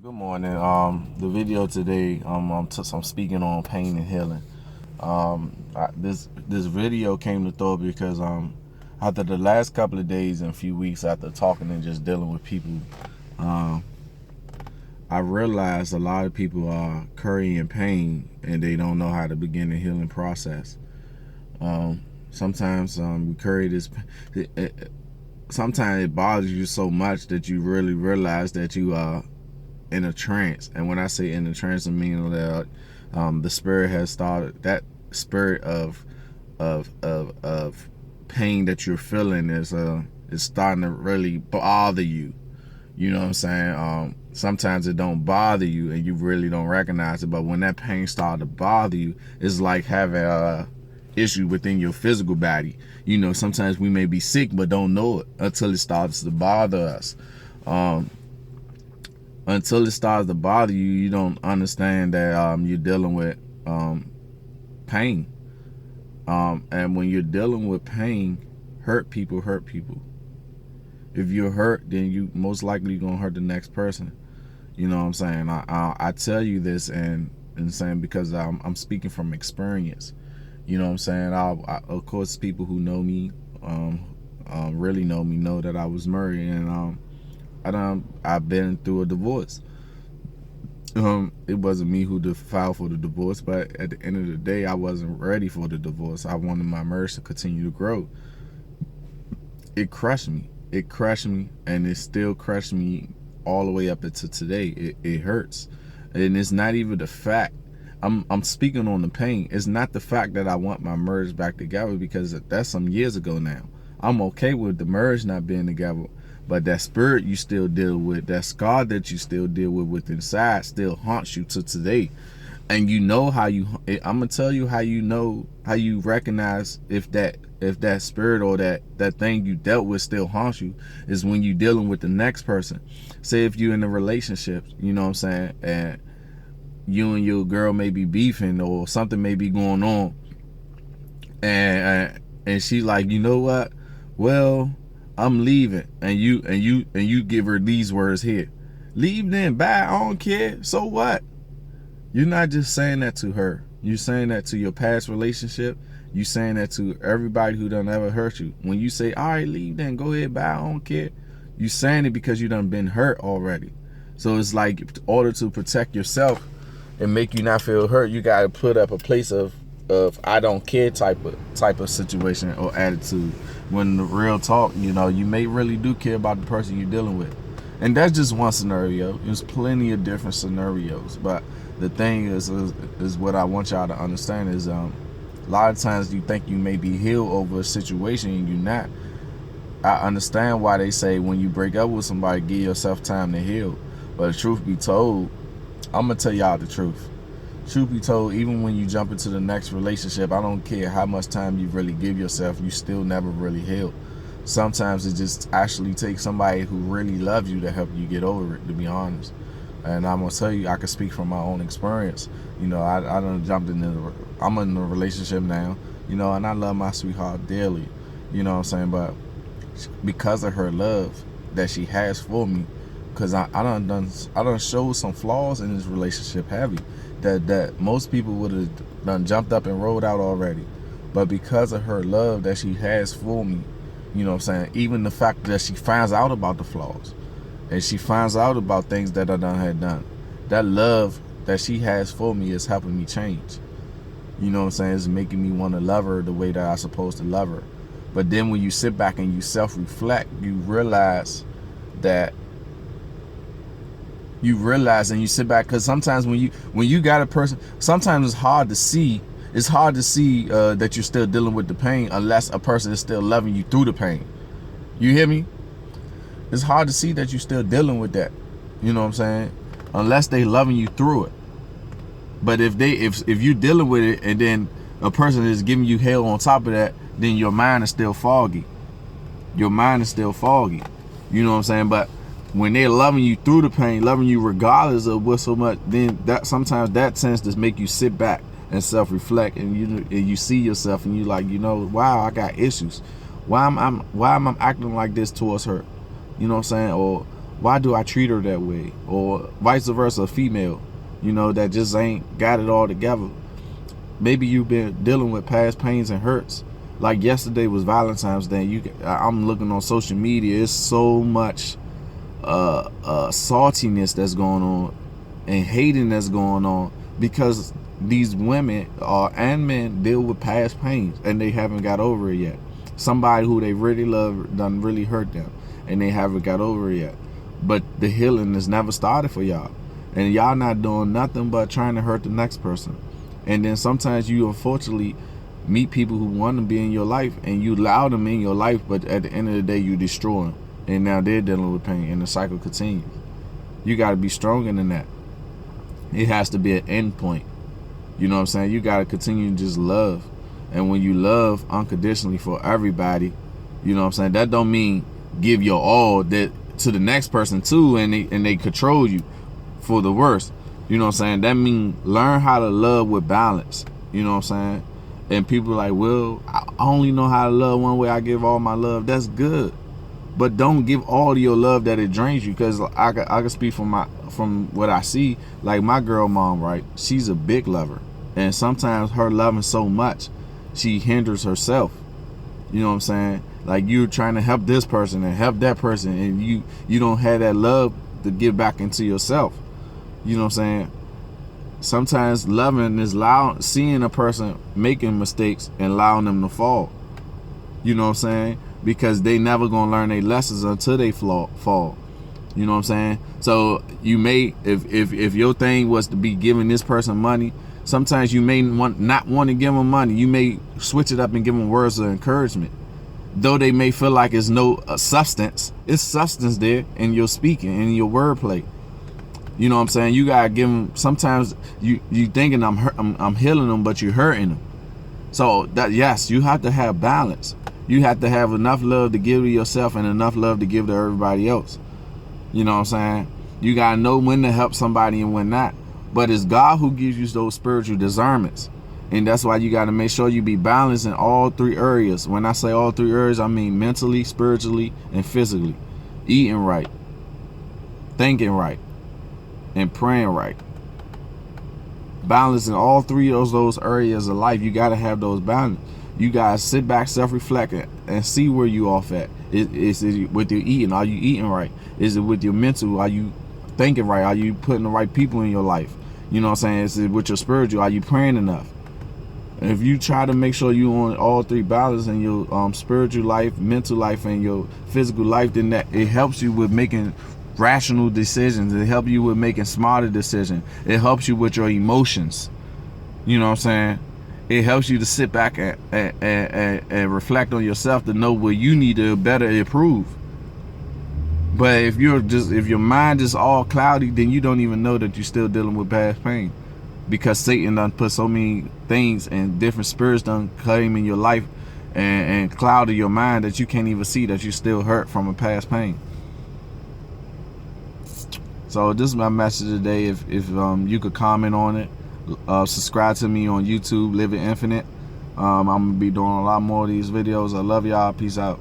Good morning. The video today, I'm speaking on pain and healing. This video came to thought because after the last couple of days and few weeks after talking and just dealing with people, I realized a lot of people are carrying pain and they don't know how to begin the healing process. Sometimes we carry this. Sometimes it bothers you so much that you really realize that you are in a trance. And when I say in a trance, I mean that the spirit has started. That spirit of pain that you're feeling is starting to really bother you. You know what I'm saying? Sometimes it don't bother you and you really don't recognize it, but when that pain starts to bother you, it's like having a issue within your physical body. You know, sometimes we may be sick but don't know it until it starts to bother us. Until it starts to bother you, you don't understand that you're dealing with pain. And when you're dealing with pain, hurt people hurt people. If you're hurt, then you most likely gonna hurt the next person. You know what I'm saying? I tell you this and saying because I'm speaking from experience. You know what I'm saying? Of course, people who know me, really know me, know that I was married and I've been through a divorce. It wasn't me who filed for the divorce, but at the end of the day, I wasn't ready for the divorce. I wanted my marriage to continue to grow. It crushed me. It crushed me, and it still crushed me all the way up until today. It hurts, and it's not even the fact. I'm speaking on the pain. It's not the fact that I want my marriage back together, because that's some years ago now. I'm okay with the marriage not being together, but that spirit you still deal with, that scar that you still deal with inside, still haunts you to today. And you know how you. I'm gonna tell you how you know, how you recognize if that spirit or that thing you dealt with still haunts you, is when you dealing with the next person. Say if you're in a relationship, you know what I'm saying, and you and your girl may be beefing or something may be going on, and she like, you know what, well, I'm leaving, and you give her these words here: leave then, bye, I don't care, so what? You're not just saying that to her. You're saying that to your past relationship. You're saying that to everybody who done ever hurt you. When you say, all right, leave then, go ahead, bye, I don't care, you saying it because you done been hurt already. So it's like, in order to protect yourself and make you not feel hurt, you got to put up a place of I don't care type of situation or attitude. When the real talk, you know, you may really do care about the person you're dealing with. And that's just one scenario. There's plenty of different scenarios. But the thing is what I want y'all to understand is a lot of times you think you may be healed over a situation and you're not. I understand why they say when you break up with somebody, give yourself time to heal. But the truth be told, I'm going to tell y'all the truth. Truth be told, even when you jump into the next relationship, I don't care how much time you really give yourself, you still never really healed. Sometimes it just actually takes somebody who really loves you to help you get over it, to be honest. And I'm going to tell you, I can speak from my own experience. You know, I done jumped I'm in a relationship now, you know, and I love my sweetheart dearly. You know what I'm saying? But because of her love that she has for me, because I done showed some flaws in this relationship heavy that most people would have done jumped up and rolled out already. But because of her love that she has for me, you know what I'm saying, even the fact that she finds out about the flaws and she finds out about things that I had done, that love that she has for me is helping me change. You know what I'm saying? It's making me want to love her the way that I'm supposed to love her. But then when you sit back and you self-reflect, you realize and you sit back, because sometimes when you got a person, sometimes it's hard to see that you're still dealing with the pain unless a person is still loving you through the pain. You hear me? It's hard to see that you're still dealing with that. You know what I'm saying? Unless they loving you through it. But if you're dealing with it and then a person is giving you hell on top of that, then your mind is still foggy. Your mind is still foggy. You know what I'm saying? But when they're loving you through the pain, loving you regardless of what so much, then that sometimes that tends to make you sit back and self-reflect, and you see yourself and you like, you know, wow, I got issues. Why am I acting like this towards her? You know what I'm saying? Why do I treat her that way? Or vice versa, a female, you know, that just ain't got it all together. Maybe you've been dealing with past pains and hurts. Like yesterday was Valentine's Day. I'm looking on social media. It's so much saltiness that's going on and hating that's going on because these women and men deal with past pains and they haven't got over it yet. Somebody who they really love done really hurt them and they haven't got over it yet. But the healing has never started for y'all, and y'all not doing nothing but trying to hurt the next person. And then sometimes you unfortunately meet people who want to be in your life and you allow them in your life, but at the end of the day you destroy them, and now they're dealing with pain and the cycle continues. You got to be stronger than that. It has to be an end point. You know what I'm saying? You got to continue to just love. And when you love unconditionally for everybody, you know what I'm saying, that don't mean give your all that to the next person too, and they control you for the worst. You know what I'm saying? That means learn how to love with balance. You know what I'm saying? And people are like, well, I only know how to love one way. I give all my love. That's good. But don't give all of your love that it drains you, because I can speak from what I see. Like my girl mom, right? She's a big lover. And sometimes her loving so much, she hinders herself. You know what I'm saying? Like you're trying to help this person and help that person, and you don't have that love to give back into yourself. You know what I'm saying? Sometimes loving is seeing a person making mistakes and allowing them to fall. You know what I'm saying? Because they never gonna learn their lessons until they fall. You know what I'm saying? So you may, if your thing was to be giving this person money, sometimes you may not want to give them money. You may switch it up and give them words of encouragement. Though they may feel like it's no substance, it's substance there in your speaking and in your wordplay. You know what I'm saying? You gotta give them. Sometimes you thinking I'm healing them, but you're hurting them. So that, yes, you have to have balance. You have to have enough love to give to yourself and enough love to give to everybody else. You know what I'm saying? You gotta know when to help somebody and when not. But it's God who gives you those spiritual discernments. And that's why you got to make sure you be balanced in all three areas. When I say all three areas, I mean mentally, spiritually, and physically. Eating right, thinking right, and praying right. Balance in all three of those areas of life. You got to have those balance. You got to sit back, self-reflect, and see where you off at. Is it with your eating? Are you eating right? Is it with your mental? Are you thinking right? Are you putting the right people in your life? You know what I'm saying? Is it with your spiritual? Are you praying enough? If you try to make sure you on all three balance in your spiritual life, mental life, and your physical life, then that it helps you with making rational decisions. It helps you with making smarter decisions. It helps you with your emotions. You know what I'm saying? It helps you to sit back and reflect on yourself to know where you need to better improve. But if your mind is all cloudy, then you don't even know that you're still dealing with past pain. Because Satan done put so many things and different spirits done came in your life and clouded your mind that you can't even see that you still hurt from a past pain. So this is my message today. If you could comment on it, subscribe to me on YouTube, Living Infinite. I'm gonna be doing a lot more of these videos. I love y'all. Peace out.